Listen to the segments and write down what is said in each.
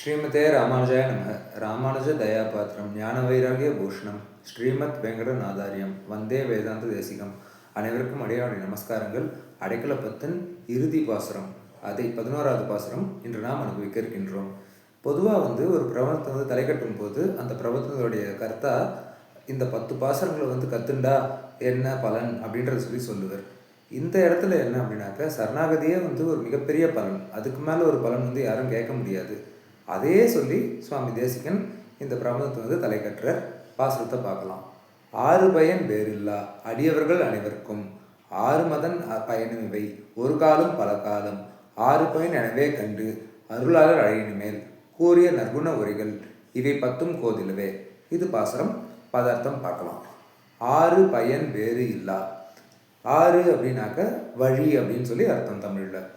ஸ்ரீமதே ராமானுஜாய நமக. ராமானுஜ தயாபாத்திரம் ஞான வைராகிய பூஷணம் ஸ்ரீமத் வெங்கடநாதாரியம் வந்தே வேதாந்த தேசிகம். அனைவருக்கும் அடியாருடைய நமஸ்காரங்கள். அடைக்கலப்பத்தின் இறுதி பாசுரம், அதை 11வது பாசுரம் இன்று நாம் அனுபவிக்க இருக்கின்றோம். பொதுவாக ஒரு பிரபந்தத்தை தலை கட்டும் போது அந்த பிரபந்தத்துடைய கர்த்தா இந்த 10 பாசுரங்களை கத்துண்டா என்ன பலன் அப்படின்றத சொல்லுவார். இந்த இடத்துல என்ன அப்படின்னாக்கா, சரணாகதியே ஒரு மிகப்பெரிய பலன். அதுக்கு மேலே ஒரு பலன் யாரும் கேட்க முடியாது. அதே சொல்லி சுவாமி தேசிகன் இந்த பிரபந்தத்தை தலை கட்டுற பாசுரத்தை பார்க்கலாம். 6 பயன் வேறில்லா அடியவர்கள் அனைவருக்கும் 6 மதன் பயனும் இவை ஒரு காலம் பல காலம் 6 பயன் எனவே கண்டு அருளாளர் அழையின் மேல் கூறிய நற்குண உரைகள் இவை 10 கோதிலவே. இது பாசுரம். பதார்த்தம் பார்க்கலாம். 6 பயன் வேறு இல்லா. 6 அப்படின்னாக்க வழி அப்படின்னு சொல்லி அர்த்தம் தமிழில்.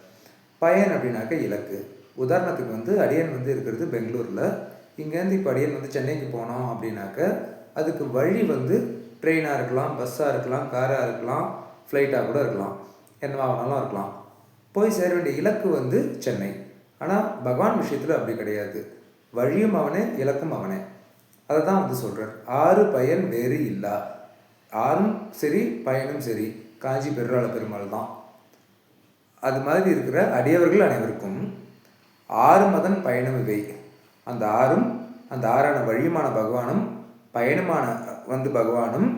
பயன் அப்படின்னாக்க இலக்கு. உதாரணத்துக்கு அடியன் இருக்கிறது பெங்களூரில். இங்கேருந்து இப்போ அடியன் சென்னைக்கு போனோம் அப்படின்னாக்க அதுக்கு வழி ட்ரெயினாக இருக்கலாம், பஸ்ஸாக இருக்கலாம், காராக இருக்கலாம், ஃப்ளைட்டாக கூட இருக்கலாம், என்னவா வேணாலும் இருக்கலாம். போய் சேர வேண்டிய இலக்கு சென்னை. ஆனால் பகவான் விஷயத்தில் அப்படி கிடையாது. வழியும் அவனே, இலக்கும் அவனே. அதை தான் சொல்கிறார். 6 பயன் வேறு இல்லா. 6ம் சரி, பயனும் சரி, காஞ்சி பெருளாள பெருமாள் தான். அது மாதிரி இருக்கிற அடியவர்கள் அனைவருக்கும் 6 மதன் பயணம் இவை. அந்த 6ம், அந்த 6ஆன வழியுமான பகவானும் பயணமான பகவானும்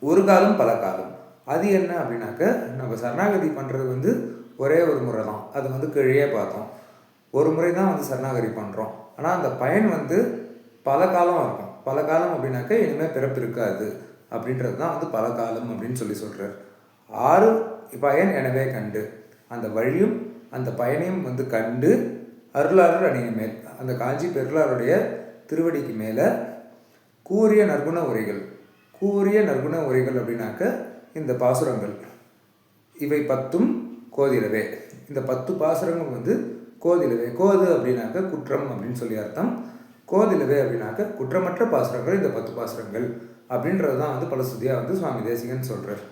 ஒரு காலம் பல காலம். அது என்ன அப்படின்னாக்க, நம்ம சரணாகதி பண்ணுறது ஒரே ஒரு முறை தான். அது கீழே பார்த்தோம். ஒரு முறை தான் சரணாகதி பண்ணுறோம். ஆனால் அந்த பயன் பல காலம் இருக்கும். பல காலம் அப்படின்னாக்க இனிமேல் பிறப்பு இருக்காது அப்படின்றது தான் பல காலம் அப்படின்னு சொல்கிறார். 6 பயன் எனவே கண்டு, அந்த வழியும் அந்த பயனையும் கண்டு அருளாளர் அணியின் மேல், அந்த காஞ்சி பெருளாருடைய திருவடிக்கு மேலே கூறிய நற்குண உரைகள். கூறிய நற்குண உரைகள் அப்படின்னாக்க இந்த பாசுரங்கள் இவை 10ம் கோதிலவே. இந்த 10 பாசுரங்கள் கோதிலவே. கோது அப்படின்னாக்க குற்றம் அப்படின்னு சொல்லி அர்த்தம். கோதிலவே அப்படின்னாக்க குற்றமற்ற பாசுரங்கள் இந்த 10 பாசுரங்கள் அப்படின்றது தான் பல சுதியாக சுவாமி தேசிகன் சொல்கிறார்.